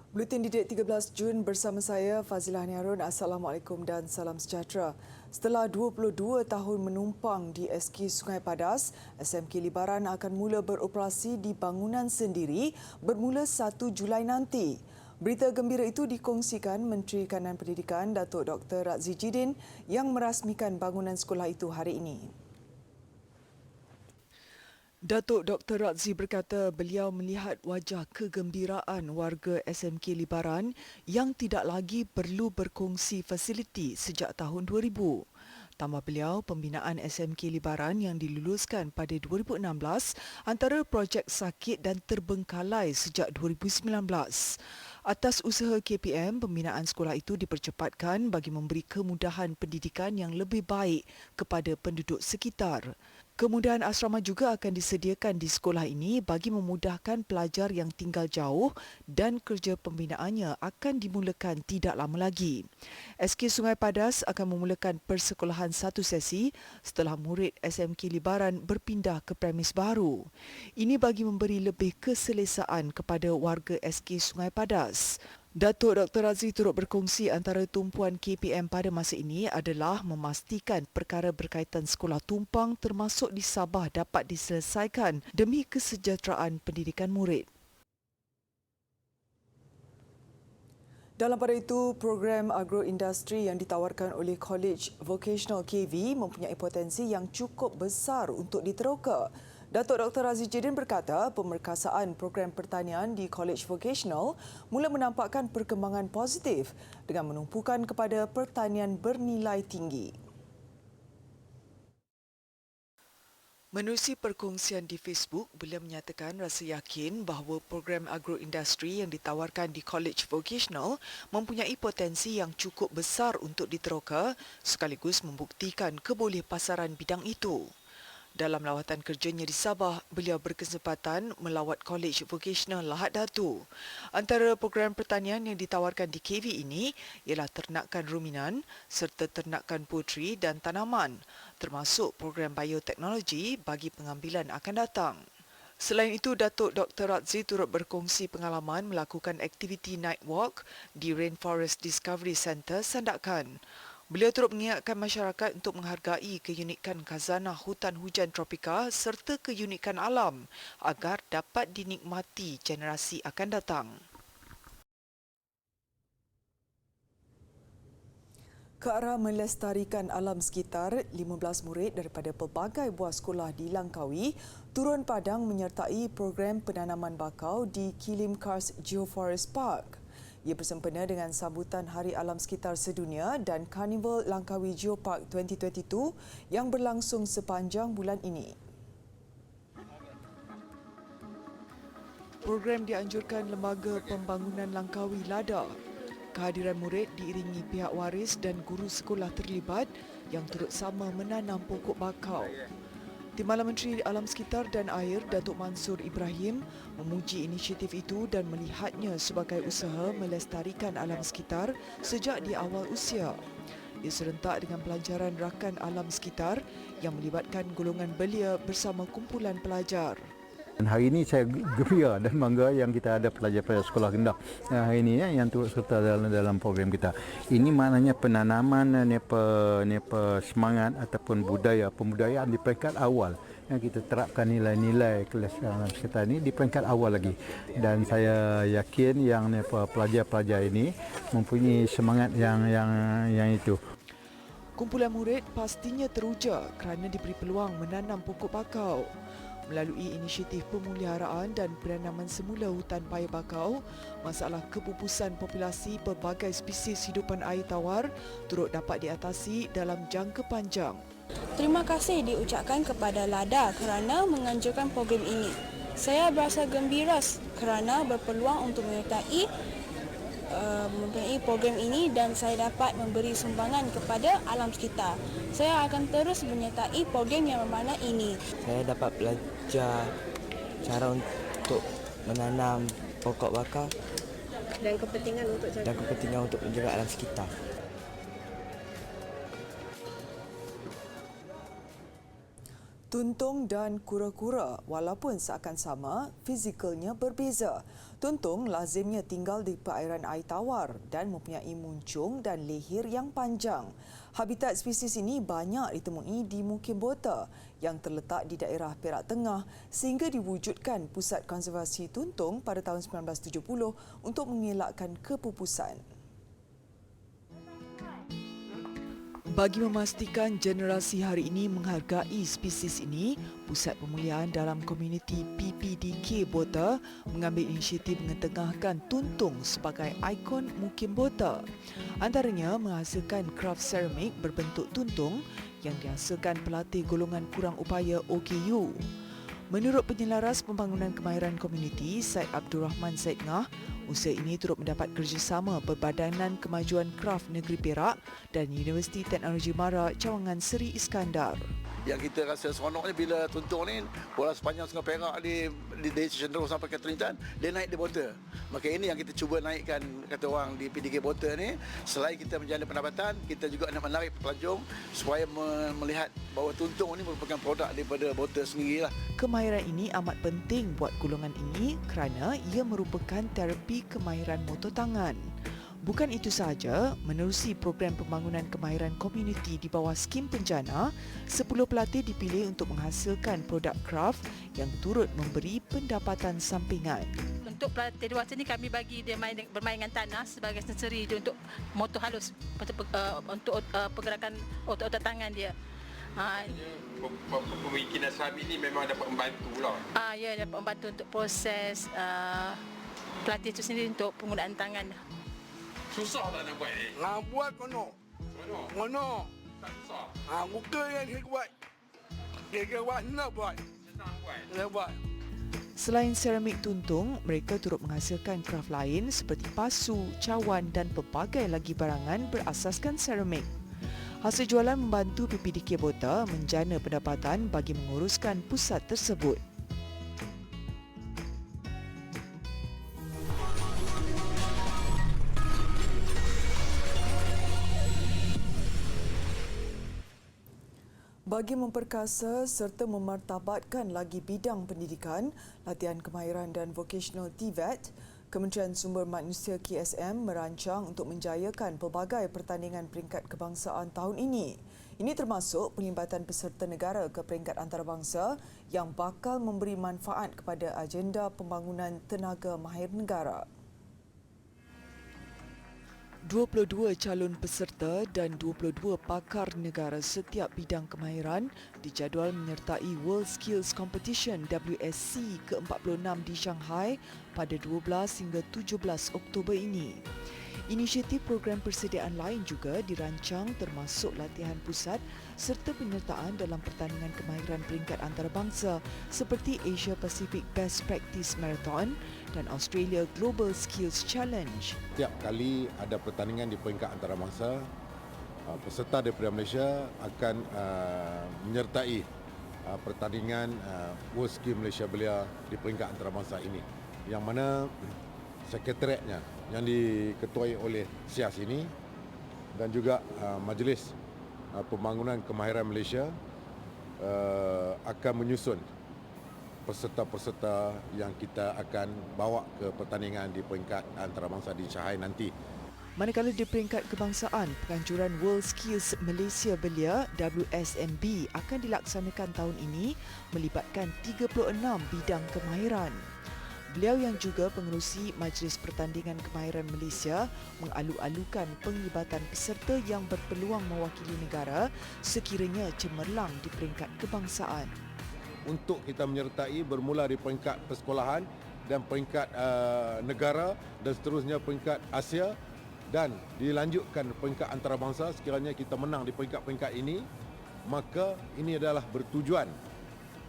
Buletin Didik 13 Jun bersama saya Fazilah Niarun. Assalamualaikum dan salam sejahtera. Setelah 22 tahun menumpang di SK Sungai Padas, SMK Libaran akan mula beroperasi di bangunan sendiri bermula 1 Julai nanti. Berita gembira itu dikongsikan Menteri Kanan Pendidikan Datuk Dr. Razzie Jidin yang merasmikan bangunan sekolah itu hari ini. Datuk Dr. Razzie berkata beliau melihat wajah kegembiraan warga SMK Libaran yang tidak lagi perlu berkongsi fasiliti sejak tahun 2000. Tambah beliau, pembinaan SMK Libaran yang diluluskan pada 2016 antara projek sakit dan terbengkalai sejak 2019. Atas usaha KPM, pembinaan sekolah itu dipercepatkan bagi memberi kemudahan pendidikan yang lebih baik kepada penduduk sekitar. Kemudahan asrama juga akan disediakan di sekolah ini bagi memudahkan pelajar yang tinggal jauh dan kerja pembinaannya akan dimulakan tidak lama lagi. SK Sungai Padas akan memulakan persekolahan satu sesi setelah murid SMK Libaran berpindah ke premis baru. Ini bagi memberi lebih keselesaan kepada warga SK Sungai Padas. Datuk Dr. Razzie turut berkongsi antara tumpuan KPM pada masa ini adalah memastikan perkara berkaitan sekolah tumpang termasuk di Sabah dapat diselesaikan demi kesejahteraan pendidikan murid. Dalam pada itu, program agroindustri yang ditawarkan oleh College Vocational KV mempunyai potensi yang cukup besar untuk diteroka. Datuk Dr. Razzie Jidin berkata pemerkasaan program pertanian di College Vocational mula menampakkan perkembangan positif dengan menumpukan kepada pertanian bernilai tinggi. Menerusi perkongsian di Facebook, beliau menyatakan rasa yakin bahawa program agroindustri yang ditawarkan di College Vocational mempunyai potensi yang cukup besar untuk diteroka sekaligus membuktikan kebolehpasaran bidang itu. Dalam lawatan kerjanya di Sabah, beliau berkesempatan melawat College Vocational Lahad Datu. Antara program pertanian yang ditawarkan di KV ini ialah ternakan ruminan serta ternakan poultry dan tanaman, termasuk program bioteknologi bagi pengambilan akan datang. Selain itu, Datuk Dr. Razzie turut berkongsi pengalaman melakukan aktiviti night walk di Rainforest Discovery Centre Sandakan. Beliau turut mengingatkan masyarakat untuk menghargai keunikan khazanah hutan hujan tropika serta keunikan alam agar dapat dinikmati generasi akan datang. Ke arah melestarikan alam sekitar, 15 murid daripada pelbagai buah sekolah di Langkawi turun padang menyertai program penanaman bakau di Kilim Kars Geoforest Park. Ia bersempena dengan sambutan Hari Alam Sekitar Sedunia dan Karnival Langkawi Geopark 2022 yang berlangsung sepanjang bulan ini. Program dianjurkan Lembaga Pembangunan Langkawi LADA. Kehadiran murid diiringi pihak waris dan guru sekolah terlibat yang turut sama menanam pokok bakau. Timbalan Menteri Alam Sekitar dan Air Datuk Mansur Ibrahim memuji inisiatif itu dan melihatnya sebagai usaha melestarikan alam sekitar sejak di awal usia. Ia serentak dengan pelancaran rakan alam sekitar yang melibatkan golongan belia bersama kumpulan pelajar. Dan hari ini saya gembira dan bangga yang kita ada pelajar-pelajar sekolah rendah hari ini yang turut serta dalam program kita. Ini maknanya penanaman semangat ataupun pembudayaan di peringkat awal yang kita terapkan nilai-nilai kelestarian alam sekitar ini di peringkat awal lagi. Dan saya yakin yang pelajar-pelajar ini mempunyai semangat yang itu. Kumpulan murid pastinya teruja kerana diberi peluang menanam pokok bakau. Melalui inisiatif pemeliharaan dan penanaman semula hutan paya bakau, masalah kepupusan populasi pelbagai spesies hidupan air tawar turut dapat diatasi dalam jangka panjang. Terima kasih diucapkan kepada LADA kerana menganjurkan program ini. Saya berasa gembira kerana berpeluang untuk menyertai program ini dan saya dapat memberi sumbangan kepada alam sekitar. Saya akan terus menyertai program yang bermakna ini. Saya dapat belajar cara untuk menanam pokok bakau dan kepentingan untuk menjaga alam sekitar. Tuntung dan kura-kura walaupun seakan sama, fizikalnya berbeza. Tuntung lazimnya tinggal di perairan air tawar dan mempunyai muncung dan leher yang panjang. Habitat spesies ini banyak ditemui di Mukim Bota yang terletak di daerah Perak Tengah sehingga diwujudkan Pusat Konservasi Tuntung pada tahun 1970 untuk mengelakkan kepupusan. Bagi memastikan generasi hari ini menghargai spesies ini, Pusat Pemulihan dalam Komuniti PPDK Bota mengambil inisiatif mengetengahkan tuntung sebagai ikon Mukim Bota. Antaranya menghasilkan kraft seramik berbentuk tuntung yang dihasilkan pelatih golongan kurang upaya OKU. Menurut Penyelaras Pembangunan Kemahiran Komuniti, Syed Abdul Rahman Syed Ngah, usaha ini turut mendapat kerjasama Perbadanan Kemajuan Kraf Negeri Perak dan Universiti Teknologi Mara Cawangan Seri Iskandar. Yang kita rasa seronoknya bila tuntung ni bola sepanjang Sungai Perak di cenderung sampai ke Trintan, dia naik di Bota. Maka ini yang kita cuba naikkan, kata orang di PDK Bota ni. Selain kita menjana pendapatan, kita juga nak menarik pelancong supaya melihat bahawa tuntung ni merupakan produk daripada Bota sendirilah. Kemahiran ini amat penting buat golongan ini kerana ia merupakan terapi kemahiran motor tangan. Bukan itu sahaja, menerusi program pembangunan kemahiran komuniti di bawah skim penjana, 10 pelatih dipilih untuk menghasilkan produk kraft yang turut memberi pendapatan sampingan. Untuk pelatih dewasa ni kami bagi dia bermain dengan tanah sebagai sensori dia untuk motor halus, untuk pergerakan otot-otot tangan dia. Pembikinan seramik ni memang dapat membantu lah. Ya, dapat membantu untuk proses pelatih itu sendiri untuk penggunaan tangan. Susah tak nak buat ni? Nak buat kono. Kono. Tak susah. Buka yang saya buat. Kira-kira buat, nak buat. Nak buat. Selain seramik tuntung, mereka turut menghasilkan kraft lain seperti pasu, cawan dan pelbagai lagi barangan berasaskan seramik. Hasil jualan membantu PPDK Bota menjana pendapatan bagi menguruskan pusat tersebut. Bagi memperkasa serta memartabatkan lagi bidang pendidikan, latihan kemahiran dan vocational TVET, Kementerian Sumber Manusia KSM merancang untuk menjayakan pelbagai pertandingan peringkat kebangsaan tahun ini. Ini termasuk pelibatan peserta negara ke peringkat antarabangsa yang bakal memberi manfaat kepada agenda pembangunan tenaga mahir negara. 22 calon peserta dan 22 pakar negara setiap bidang kemahiran dijadual menyertai World Skills Competition WSC ke-46 di Shanghai pada 12 hingga 17 Oktober ini. Inisiatif program persediaan lain juga dirancang termasuk latihan pusat serta penyertaan dalam pertandingan kemahiran peringkat antarabangsa seperti Asia Pacific Best Practice Marathon dan Australia Global Skills Challenge. Setiap kali ada pertandingan di peringkat antarabangsa, peserta daripada Malaysia akan menyertai pertandingan World Skills Malaysia Belia di peringkat antarabangsa ini, yang mana sekretariatnya yang diketuai oleh SIAS ini dan juga Majlis Pembangunan Kemahiran Malaysia akan menyusun peserta-peserta yang kita akan bawa ke pertandingan di peringkat antarabangsa di Shanghai nanti. Manakala di peringkat kebangsaan, penganjuran World Skills Malaysia Belia WSMB akan dilaksanakan tahun ini melibatkan 36 bidang kemahiran. Beliau yang juga pengerusi Majlis Pertandingan Kemahiran Malaysia mengalu-alukan penglibatan peserta yang berpeluang mewakili negara sekiranya cemerlang di peringkat kebangsaan. Untuk kita menyertai bermula di peringkat persekolahan dan peringkat negara dan seterusnya peringkat Asia dan dilanjutkan peringkat antarabangsa, sekiranya kita menang di peringkat-peringkat ini, maka ini adalah bertujuan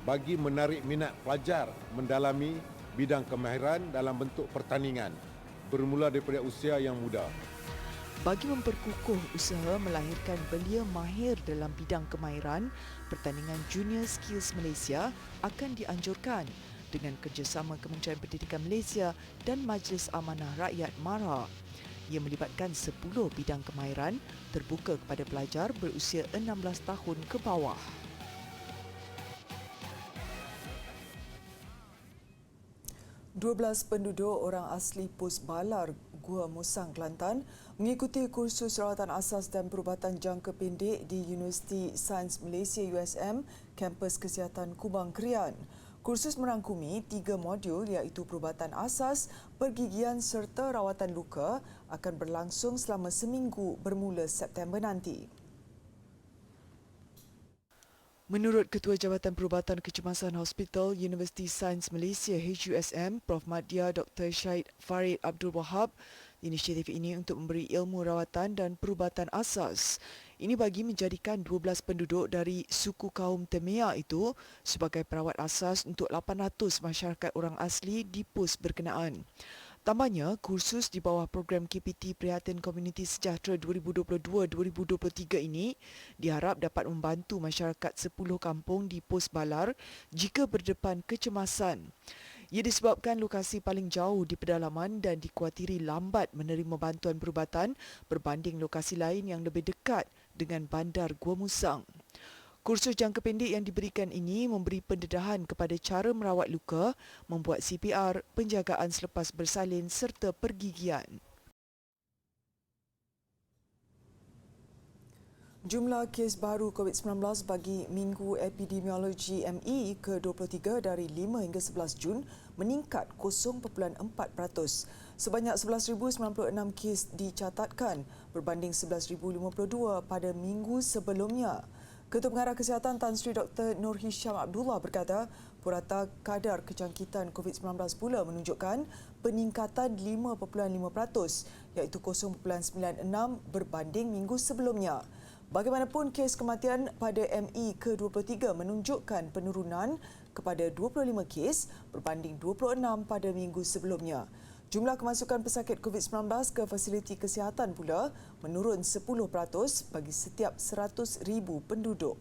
bagi menarik minat pelajar mendalami bidang kemahiran dalam bentuk pertandingan bermula daripada usia yang muda. Bagi memperkukuh usaha melahirkan belia mahir dalam bidang kemahiran, pertandingan Junior Skills Malaysia akan dianjurkan dengan kerjasama Kementerian Pendidikan Malaysia dan Majlis Amanah Rakyat MARA. Ia melibatkan 10 bidang kemahiran terbuka kepada pelajar berusia 16 tahun ke bawah. 12 penduduk orang asli Pos Balar, Gua Musang, Kelantan mengikuti kursus rawatan asas dan perubatan jangka pendek di Universiti Sains Malaysia USM, kampus Kesihatan Kubang Krian. Kursus merangkumi 3 modul iaitu perubatan asas, pergigian serta rawatan luka akan berlangsung selama seminggu bermula September nanti. Menurut Ketua Jabatan Perubatan Kecemasan Hospital Universiti Sains Malaysia HUSM, Prof. Madya Dr. Syahid Farid Abdul Wahab, inisiatif ini untuk memberi ilmu rawatan dan perubatan asas. Ini bagi menjadikan 12 penduduk dari suku kaum Temea itu sebagai perawat asas untuk 800 masyarakat orang asli di pos berkenaan. Tambahnya, kursus di bawah program KPT Prihatin Komuniti Sejahtera 2022-2023 ini diharap dapat membantu masyarakat 10 kampung di Pos Balar jika berdepan kecemasan. Ia disebabkan lokasi paling jauh di pedalaman dan dikuatiri lambat menerima bantuan perubatan berbanding lokasi lain yang lebih dekat dengan bandar Gua Musang. Kursus jangka pendek yang diberikan ini memberi pendedahan kepada cara merawat luka, membuat CPR, penjagaan selepas bersalin serta pergigian. Jumlah kes baru COVID-19 bagi Minggu Epidemiologi ME ke-23 dari 5 hingga 11 Jun meningkat 0.4%. Sebanyak 11,096 kes dicatatkan berbanding 11,052 pada minggu sebelumnya. Ketua Pengarah Kesihatan Tan Sri Dr. Nur Hisham Abdullah berkata, purata kadar kejangkitan COVID-19 pula menunjukkan peningkatan 5.5% iaitu 0.96 berbanding minggu sebelumnya. Bagaimanapun, kes kematian pada ME ke-23 menunjukkan penurunan kepada 25 kes berbanding 26 pada minggu sebelumnya. Jumlah kemasukan pesakit COVID-19 ke fasiliti kesihatan pula menurun 10% bagi setiap 100,000 penduduk.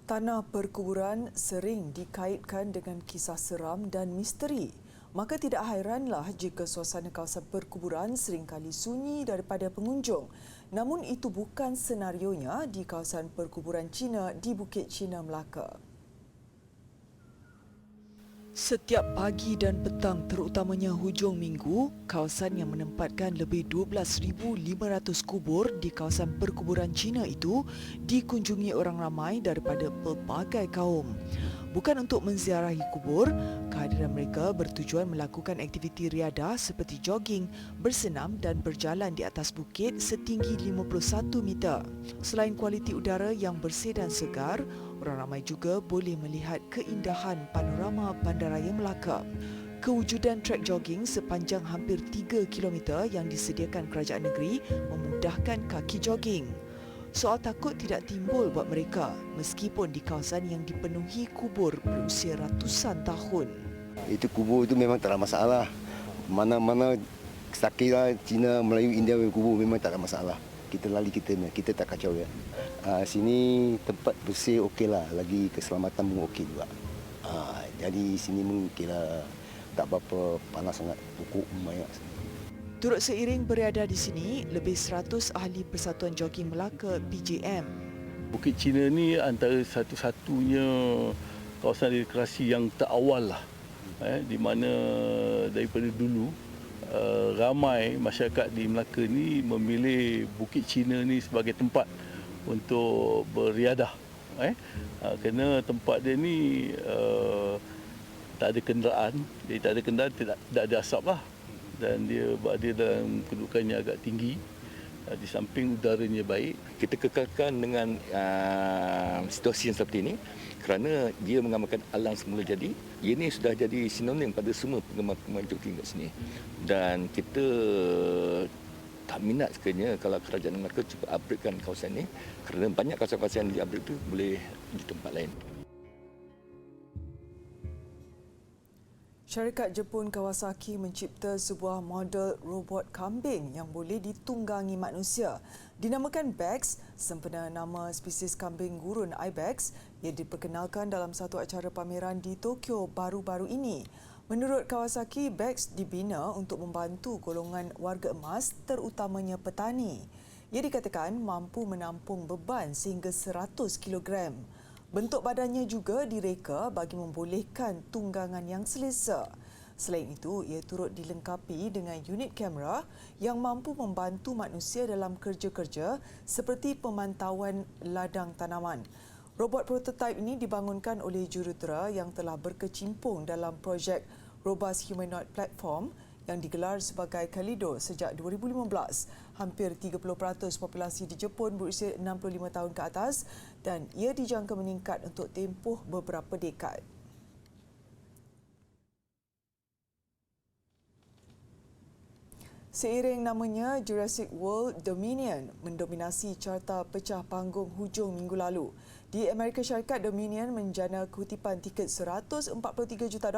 Tanah perkuburan sering dikaitkan dengan kisah seram dan misteri. Maka tidak hairanlah jika suasana kawasan perkuburan seringkali sunyi daripada pengunjung. Namun itu bukan senarionya di kawasan perkuburan Cina di Bukit Cina, Melaka. Setiap pagi dan petang, terutamanya hujung minggu, kawasan yang menempatkan lebih 12,500 kubur di kawasan perkuburan Cina itu dikunjungi orang ramai daripada pelbagai kaum. Bukan untuk menziarahi kubur, kehadiran mereka bertujuan melakukan aktiviti riadah seperti jogging, bersenam dan berjalan di atas bukit setinggi 51 meter. Selain kualiti udara yang bersih dan segar, orang ramai juga boleh melihat keindahan panorama Bandaraya Melaka. Kewujudan trek jogging sepanjang hampir 3 km yang disediakan kerajaan negeri memudahkan kaki jogging. Soal takut tidak timbul buat mereka meskipun di kawasan yang dipenuhi kubur berusia ratusan tahun. Itu kubur itu memang tak ada masalah. Mana-mana Sakira, Cina, Melayu, India kubur memang tak ada masalah. Kita lali kita tak kacau ya. Sini tempat bersih okeylah, lagi keselamatan pun okey juga. Jadi sini mungkin tak berapa panas sangat, pokok banyak. Turut seiring berada di sini, lebih 100 ahli Persatuan Jogging Melaka PJM. Bukit Cina ni antara satu-satunya kawasan rekreasi yang terawal lah. Di mana daripada dulu ramai masyarakat di Melaka ni memilih Bukit Cina ni sebagai tempat untuk beriadah. Kerana tempat dia ni tak ada kenderaan, jadi tak ada kenderaan, tak ada asap lah. Dan dia berada dalam kedudukan yang agak tinggi, di samping udaranya baik. Kita kekalkan dengan situasi yang seperti ini kerana dia menggambarkan alam semula jadi. Ini sudah jadi sinonim pada semua penggemar jogging kat sini. Dan kita tak minat sekiranya kalau kerajaan Melaka cuba upgradekan kawasan ini, kerana banyak kawasan-kawasan yang di-upgrade itu boleh di tempat lain. Syarikat Jepun Kawasaki mencipta sebuah model robot kambing yang boleh ditunggangi manusia. Dinamakan Bex, sempena nama spesies kambing gurun Ibex yang diperkenalkan dalam satu acara pameran di Tokyo baru-baru ini. Menurut Kawasaki, Bex dibina untuk membantu golongan warga emas, terutamanya petani. Ia dikatakan mampu menampung beban sehingga 100 kg. Bentuk badannya juga direka bagi membolehkan tunggangan yang selesa. Selain itu, ia turut dilengkapi dengan unit kamera yang mampu membantu manusia dalam kerja-kerja seperti pemantauan ladang tanaman. Robot prototipe ini dibangunkan oleh jurutera yang telah berkecimpung dalam projek Robust Humanoid Platform yang digelar sebagai Kalido sejak 2015. Hampir 30% populasi di Jepun berusia 65 tahun ke atas dan ia dijangka meningkat untuk tempoh beberapa dekad. Seiring namanya, Jurassic World Dominion mendominasi carta pecah panggung hujung minggu lalu. Di Amerika Syarikat, Dominion menjana kutipan tiket $143 juta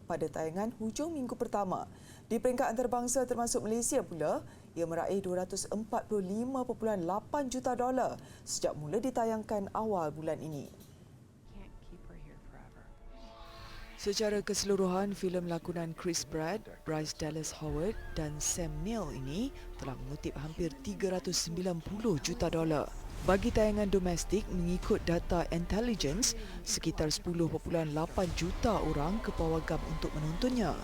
pada tayangan hujung minggu pertama. Di peringkat antarabangsa termasuk Malaysia pula, ia meraih $245.8 juta sejak mula ditayangkan awal bulan ini. Secara keseluruhan, filem lakonan Chris Pratt, Bryce Dallas Howard dan Sam Neill ini telah mengutip hampir $390 juta. Bagi tayangan domestik, mengikut data intelligence, sekitar 10.8 juta orang ke pawagam untuk menontonnya.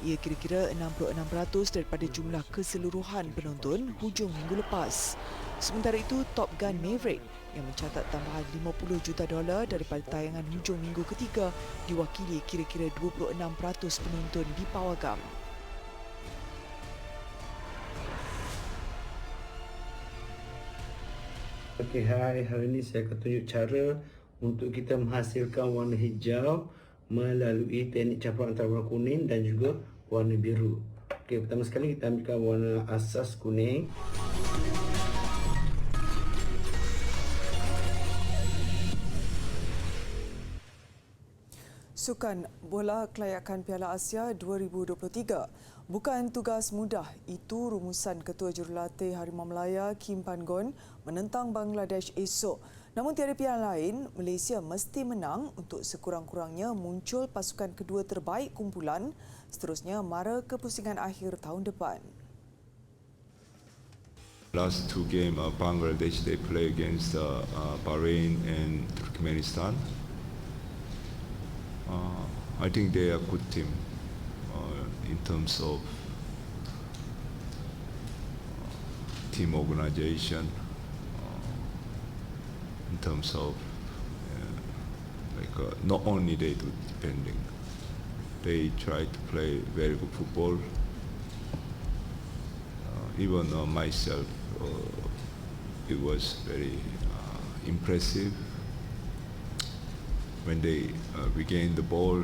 Ia kira-kira 66% daripada jumlah keseluruhan penonton hujung minggu lepas. Sementara itu, Top Gun Maverick yang mencatat tambahan $50 juta daripada tayangan hujung minggu ketiga diwakili kira-kira 26% penonton di pawagam. Okey, hai. Hari ini saya akan tunjuk cara untuk kita menghasilkan warna hijau melalui teknik campuran antara warna kuning dan juga warna biru. Okey, pertama sekali kita ambilkan warna asas kuning. Sukan Bola Kelayakan Piala Asia 2023 bukan tugas mudah. Itu rumusan Ketua Jurulatih Harimau Melaya Kim Pan-gon menentang Bangladesh esok. Namun tiada pilihan lain, Malaysia mesti menang untuk sekurang-kurangnya muncul pasukan kedua terbaik kumpulan, seterusnya mara kepusingan akhir tahun depan. Last two games, Bangladesh they play against Bahrain and Turkmenistan. I think they are a good team in terms of team organization, in terms of not only they do defending, they try to play very good football. Even myself, it was very impressive when they regain the ball.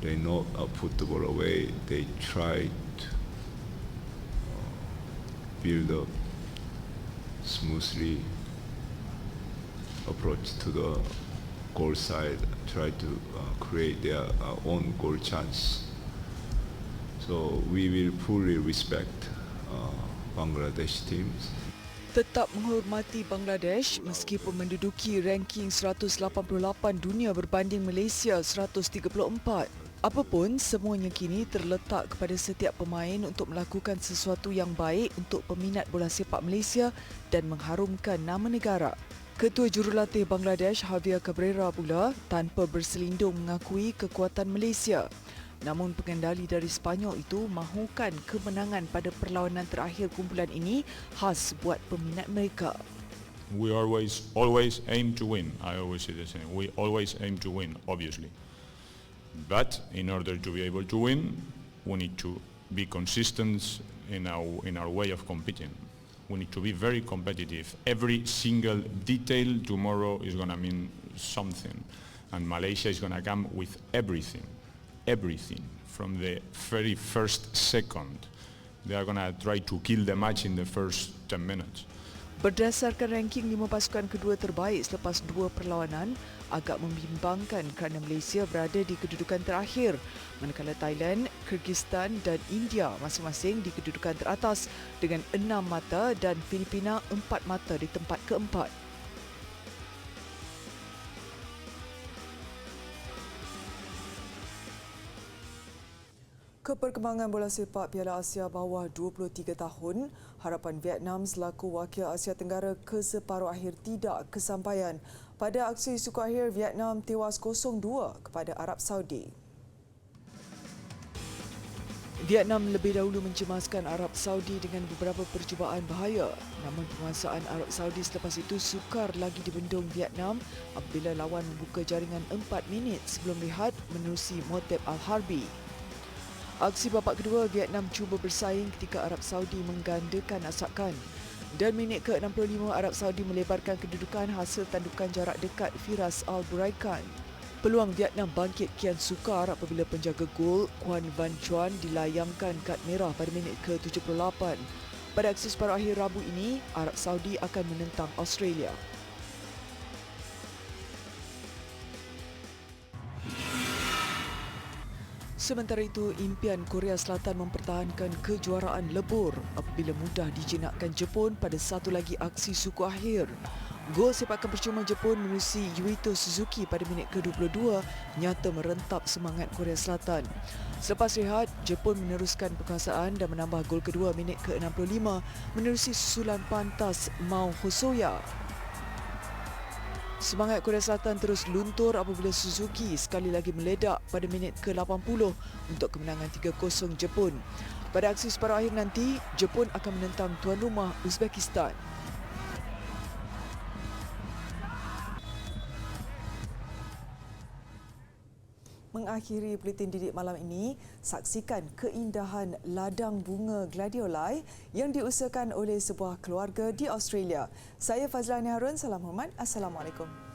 They not put the ball away. They try to build up smoothly approach to the goal side, try to create their own goal chance. So we will fully respect Bangladesh teams. Tetap menghormati Bangladesh meskipun menduduki ranking 188 dunia berbanding Malaysia 134. Apapun, semuanya kini terletak kepada setiap pemain untuk melakukan sesuatu yang baik untuk peminat bola sepak Malaysia dan mengharumkan nama negara. Ketua Jurulatih Bangladesh Javier Cabrera pula tanpa berselindung mengakui kekuatan Malaysia. Namun pengendali dari Sepanyol itu mahukan kemenangan pada perlawanan terakhir kumpulan ini khas buat peminat mereka. We always aim to win. I always say the same. We always aim to win, obviously. But in order to be able to win, we need to be consistent in our way of competing. We need to be very competitive. Every single detail tomorrow is going to mean something, and Malaysia is going to come with everything from the very first second They are going to try to kill the match in the first 10 minutes. Berdasarkan ranking 5 pasukan kedua terbaik selepas 2 perlawanan, agak membimbangkan kerana Malaysia berada di kedudukan terakhir, manakala Thailand, Kyrgyzstan dan India masing-masing di kedudukan teratas dengan 6 mata dan Filipina 4 mata di tempat keempat. Keperkembangan bola sepak Piala Asia bawah 23 tahun, harapan Vietnam selaku wakil Asia Tenggara ke separuh akhir tidak kesampaian. Pada aksi suku akhir, Vietnam tewas 0-2 kepada Arab Saudi. Vietnam lebih dahulu mencemaskan Arab Saudi dengan beberapa percubaan bahaya. Namun penguasaan Arab Saudi selepas itu sukar lagi dibendung Vietnam apabila lawan membuka jaringan 4 minit sebelum rehat menerusi Motep Al-Harbi. Aksi babak kedua, Vietnam cuba bersaing ketika Arab Saudi menggandakan asakan. Dan minit ke-65, Arab Saudi melebarkan kedudukan hasil tandukan jarak dekat Firas Al-Buraikan. Peluang Vietnam bangkit kian sukar apabila penjaga gol Quan Van Chuan dilayangkan kad merah pada minit ke-78. Pada aksi separuh akhir Rabu ini, Arab Saudi akan menentang Australia. Sementara itu, impian Korea Selatan mempertahankan kejuaraan lebur apabila mudah dijinakkan Jepun pada satu lagi aksi suku akhir. Gol sepakan percuma Jepun menerusi Yuito Suzuki pada minit ke-22 nyata merentap semangat Korea Selatan. Selepas rehat, Jepun meneruskan perkuasaan dan menambah gol kedua minit ke-65 menerusi susulan pantas Mao Hosoya. Semangat Korea Selatan terus luntur apabila Suzuki sekali lagi meledak pada minit ke-80 untuk kemenangan 3-0 Jepun. Pada aksi separuh akhir nanti, Jepun akan menentang tuan rumah Uzbekistan. Mengakhiri buletin didik malam ini, saksikan keindahan ladang bunga gladioli yang diusahakan oleh sebuah keluarga di Australia. Saya Fazlani Harun, salam hormat. Assalamualaikum.